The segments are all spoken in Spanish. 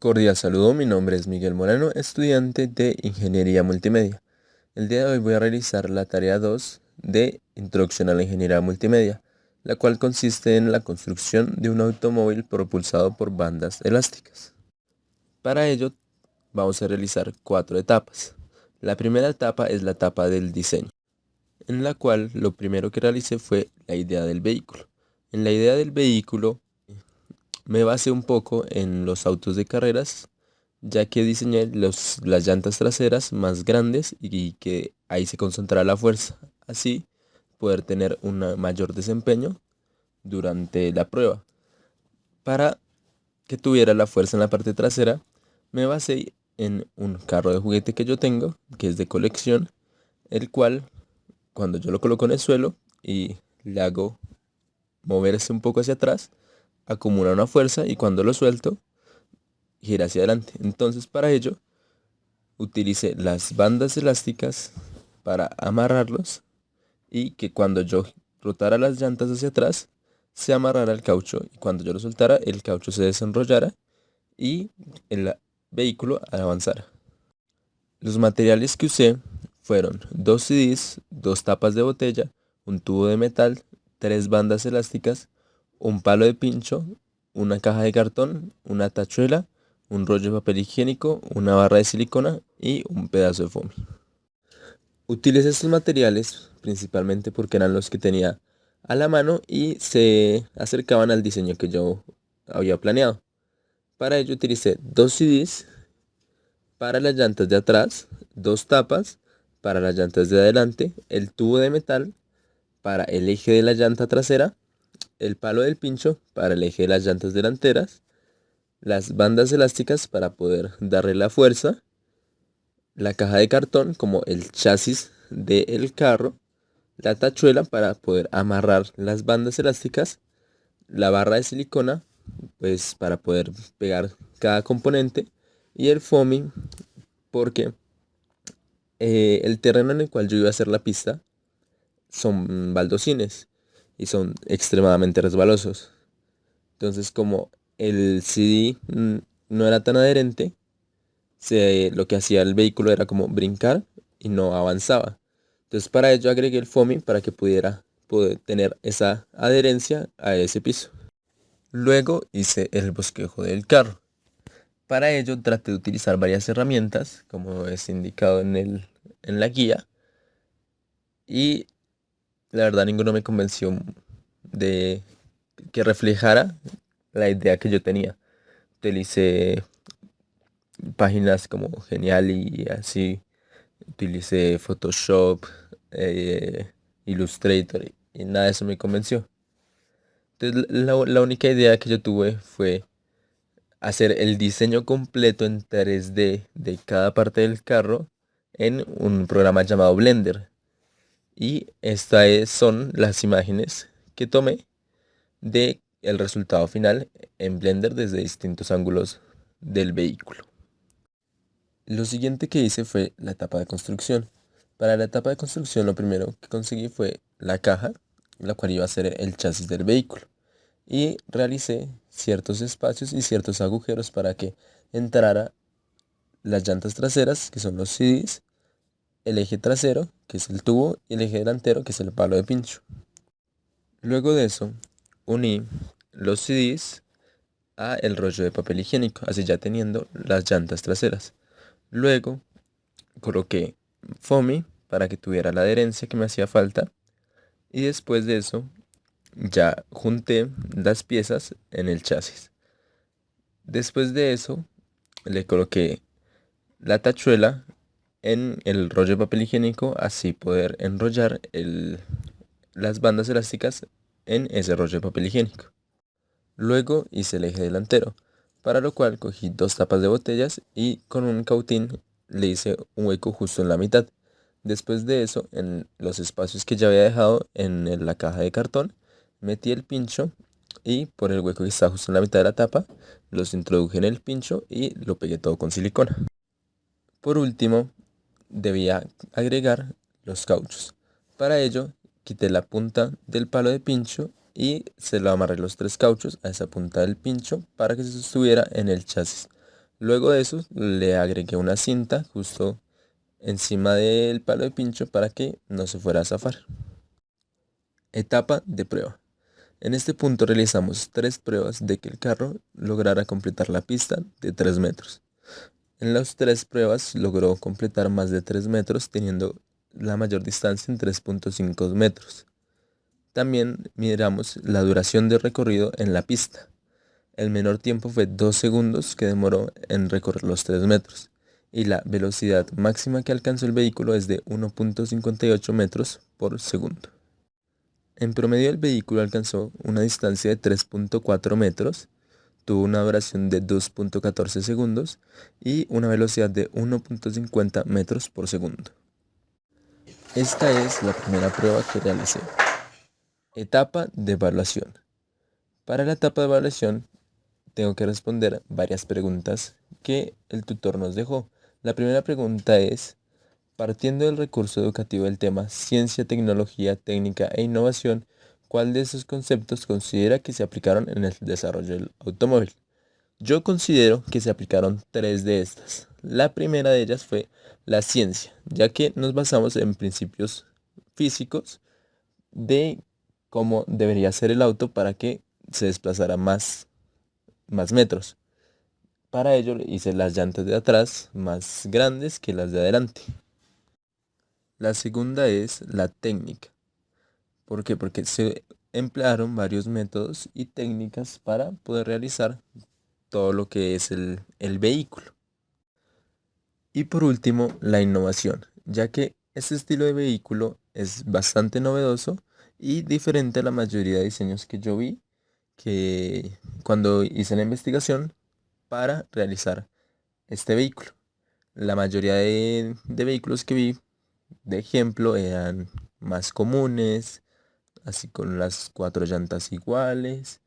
Cordial saludo, mi nombre es Miguel Moreno, estudiante de Ingeniería Multimedia. El día de hoy voy a realizar la tarea 2 de Introducción a la Ingeniería Multimedia, la cual consiste en la construcción de un automóvil propulsado por bandas elásticas. Para ello vamos a realizar 4 etapas. La primera etapa es la etapa del diseño, en la cual lo primero que realicé fue la idea del vehículo. En la idea del vehículo me basé un poco en los autos de carreras, ya que diseñé las llantas traseras más grandes y que ahí se concentrará la fuerza, así poder tener un mayor desempeño durante la prueba. Para que tuviera la fuerza en la parte trasera, me basé en un carro de juguete que yo tengo, que es de colección, el cual cuando yo lo coloco en el suelo y le hago moverse un poco hacia atrás, acumula una fuerza y cuando lo suelto, gira hacia adelante. Entonces para ello utilicé las bandas elásticas para amarrarlos y que cuando yo rotara las llantas hacia atrás, se amarrara el caucho y cuando yo lo soltara, el caucho se desenrollara y el vehículo avanzara. Los materiales que usé fueron dos CDs, dos tapas de botella, un tubo de metal, tres bandas elásticas, un palo de pincho, una caja de cartón, una tachuela, un rollo de papel higiénico, una barra de silicona y un pedazo de foamy. Utilicé estos materiales principalmente porque eran los que tenía a la mano y se acercaban al diseño que yo había planeado. Para ello utilicé dos CDs para las llantas de atrás, dos tapas para las llantas de adelante, el tubo de metal para el eje de la llanta trasera, el palo del pincho para el eje de las llantas delanteras, las bandas elásticas para poder darle la fuerza, la caja de cartón como el chasis del carro, la tachuela para poder amarrar las bandas elásticas, la barra de silicona pues para poder pegar cada componente y el foaming porque el terreno en el cual yo iba a hacer la pista son baldosines y son extremadamente resbalosos. Entonces como el CD no era tan adherente, lo que hacía el vehículo era como brincar y no avanzaba. Entonces para ello agregué el foaming para que pudiera poder tener esa adherencia a ese piso. Luego hice el bosquejo del carro. Para ello traté de utilizar varias herramientas, como es indicado en la guía, y la verdad ninguno me convenció de que reflejara la idea que yo tenía. Utilicé páginas como Genial y así, utilicé Photoshop, Illustrator y nada de eso me convenció. Entonces la única idea que yo tuve fue hacer el diseño completo en 3D de cada parte del carro en un programa llamado Blender. Y estas son las imágenes que tomé de el resultado final en Blender desde distintos ángulos del vehículo. Lo siguiente que hice fue la etapa de construcción. Para la etapa de construcción lo primero que conseguí fue la caja, la cual iba a ser el chasis del vehículo. Y realicé ciertos espacios y ciertos agujeros para que entrara las llantas traseras, que son los CDs, el eje trasero, que es el tubo, y el eje delantero, que es el palo de pincho. Luego de eso, uní los CDs a el rollo de papel higiénico, así ya teniendo las llantas traseras. Luego coloqué foamy para que tuviera la adherencia que me hacía falta y después de eso ya junté las piezas en el chasis. Después de eso le coloqué la tachuela en el rollo de papel higiénico, así poder enrollar las bandas elásticas en ese rollo de papel higiénico. Luego hice el eje delantero, para lo cual cogí dos tapas de botellas y con un cautín le hice un hueco justo en la mitad. Después de eso, en los espacios que ya había dejado en la caja de cartón, metí el pincho y por el hueco que está justo en la mitad de la tapa, los introduje en el pincho y lo pegué todo con silicona. Por último, debía agregar los cauchos. Para ello, quité la punta del palo de pincho y se lo amarré los tres cauchos a esa punta del pincho para que se sostuviera en el chasis. Luego de eso le agregué una cinta justo encima del palo de pincho para que no se fuera a zafar. Etapa de prueba. En este punto realizamos 3 pruebas de que el carro lograra completar la pista de 3 metros. En las 3 pruebas logró completar más de 3 metros teniendo la mayor distancia en 3,5 metros. También miramos la duración de recorrido en la pista. El menor tiempo fue 2 segundos que demoró en recorrer los 3 metros. Y la velocidad máxima que alcanzó el vehículo es de 1,58 metros por segundo. En promedio el vehículo alcanzó una distancia de 3,4 metros, tuvo una duración de 2,14 segundos y una velocidad de 1,50 metros por segundo. Esta es la primera prueba que realicé. Etapa de evaluación. Para la etapa de evaluación tengo que responder varias preguntas que el tutor nos dejó. La primera pregunta es, partiendo del recurso educativo del tema ciencia, tecnología, técnica e innovación, ¿cuál de esos conceptos considera que se aplicaron en el desarrollo del automóvil? Yo considero que se aplicaron 3 de estas. La primera de ellas fue la ciencia, ya que nos basamos en principios físicos de cómo debería ser el auto para que se desplazara más metros. Para ello hice las llantas de atrás más grandes que las de adelante. La segunda es la técnica. ¿Por qué? Porque se emplearon varios métodos y técnicas para poder realizar todo lo que es el vehículo. Y por último, la innovación, ya que este estilo de vehículo es bastante novedoso y diferente a la mayoría de diseños que yo vi que cuando hice la investigación para realizar este vehículo. La mayoría de vehículos que vi, de ejemplo, eran más comunes, así con las 4 llantas iguales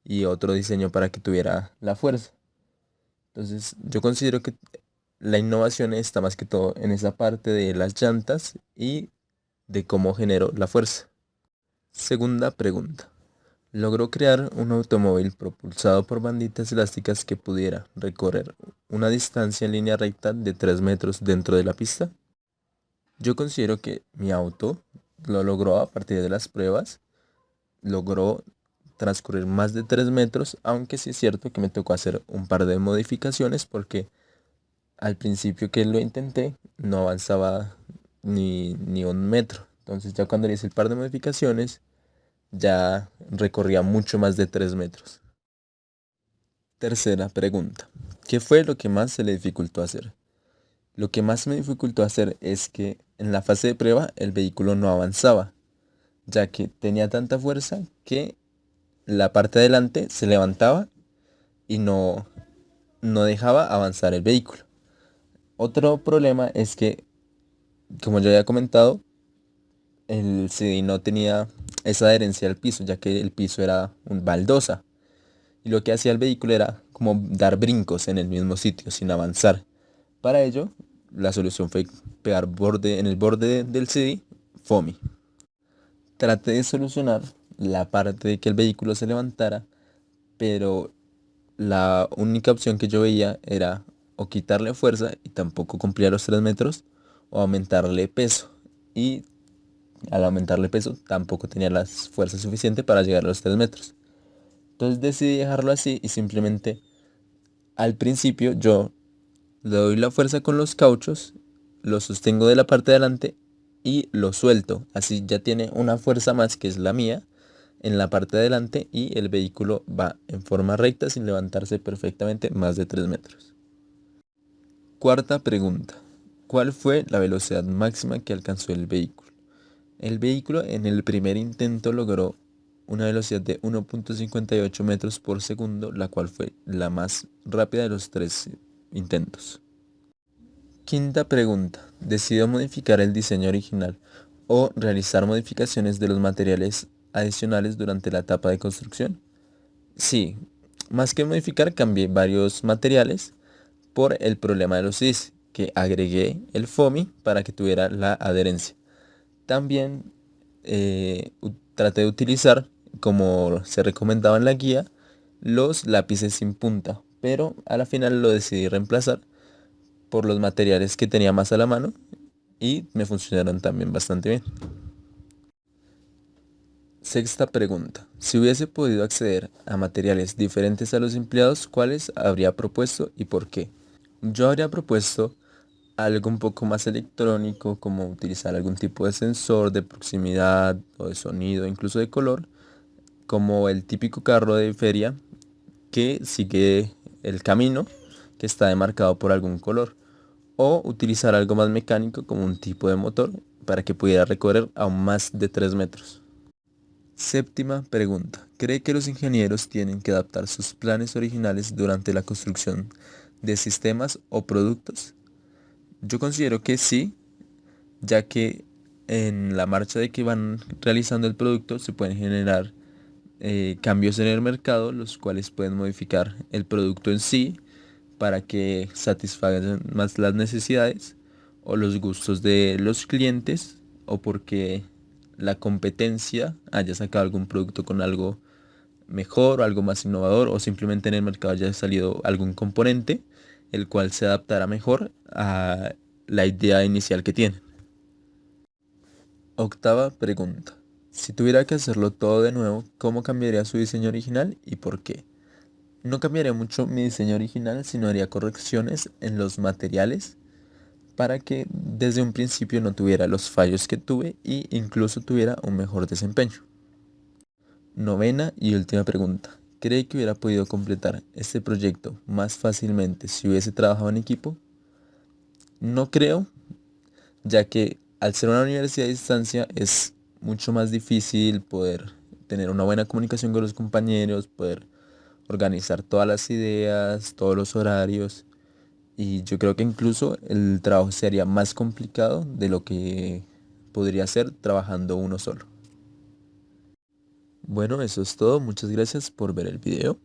y otro diseño para que tuviera la fuerza. Entonces yo considero que la innovación está más que todo en esa parte de las llantas y de cómo genero la fuerza. Segunda pregunta. Logró crear un automóvil propulsado por banditas elásticas que pudiera recorrer una distancia en línea recta de 3 metros dentro de la pista. Yo considero que mi auto lo logró a partir de las pruebas. Logró transcurrir más de 3 metros, aunque sí es cierto que me tocó hacer un par de modificaciones porque al principio que lo intenté no avanzaba ni 1 metro. Entonces ya cuando le hice el par de modificaciones ya recorría mucho más de 3 metros. Tercera pregunta. ¿Qué fue lo que más se le dificultó hacer? Lo que más me dificultó hacer es que en la fase de prueba el vehículo no avanzaba, ya que tenía tanta fuerza que la parte de adelante se levantaba y no dejaba avanzar el vehículo. Otro problema es que, como ya había comentado, el CD no tenía esa adherencia al piso, ya que el piso era un baldosa. Y lo que hacía el vehículo era como dar brincos en el mismo sitio sin avanzar. Para ello, la solución fue pegar en el borde del CD foamy. Traté de solucionar la parte de que el vehículo se levantara, pero la única opción que yo veía era o quitarle fuerza y tampoco cumplía los 3 metros, o aumentarle peso. Y al aumentarle peso tampoco tenía la fuerza suficiente para llegar a los 3 metros. Entonces decidí dejarlo así y simplemente al principio yo le doy la fuerza con los cauchos, lo sostengo de la parte de adelante y lo suelto. Así ya tiene una fuerza más que es la mía en la parte de adelante y el vehículo va en forma recta sin levantarse perfectamente más de 3 metros. Cuarta pregunta. ¿Cuál fue la velocidad máxima que alcanzó el vehículo? El vehículo en el primer intento logró una velocidad de 1,58 metros por segundo, la cual fue la más rápida de los 3 intentos. Quinta pregunta. ¿Decidió modificar el diseño original o realizar modificaciones de los materiales adicionales durante la etapa de construcción? Sí, más que modificar, cambié varios materiales por el problema de los CIS, que agregué el FOAMI para que tuviera la adherencia. También traté de utilizar, como se recomendaba en la guía, los lápices sin punta pero a la final lo decidí reemplazar por los materiales que tenía más a la mano y me funcionaron también bastante bien. Sexta pregunta. Si hubiese podido acceder a materiales diferentes a los empleados, ¿cuáles habría propuesto y por qué? Yo habría propuesto algo un poco más electrónico, como utilizar algún tipo de sensor de proximidad o de sonido, incluso de color, como el típico carro de feria que sigue el camino que está demarcado por algún color, o utilizar algo más mecánico como un tipo de motor para que pudiera recorrer aún más de 3 metros. Séptima pregunta. ¿Cree que los ingenieros tienen que adaptar sus planes originales durante la construcción de sistemas o productos? Yo considero que sí, ya que en la marcha de que van realizando el producto se pueden generar cambios en el mercado, los cuales pueden modificar el producto en sí para que satisfagan más las necesidades o los gustos de los clientes, o porque la competencia haya sacado algún producto con algo mejor o algo más innovador, o simplemente en el mercado haya salido algún componente el cual se adaptará mejor a la idea inicial que tienen. Octava pregunta. Si tuviera que hacerlo todo de nuevo, ¿cómo cambiaría su diseño original y por qué? No cambiaría mucho mi diseño original, sino haría correcciones en los materiales para que desde un principio no tuviera los fallos que tuve y incluso tuviera un mejor desempeño. Novena y última pregunta. ¿Cree que hubiera podido completar este proyecto más fácilmente si hubiese trabajado en equipo? No creo, ya que al ser una universidad a distancia es mucho más difícil poder tener una buena comunicación con los compañeros, poder organizar todas las ideas, todos los horarios, y yo creo que incluso el trabajo sería más complicado de lo que podría ser trabajando uno solo. Bueno, eso es todo. Muchas gracias por ver el video.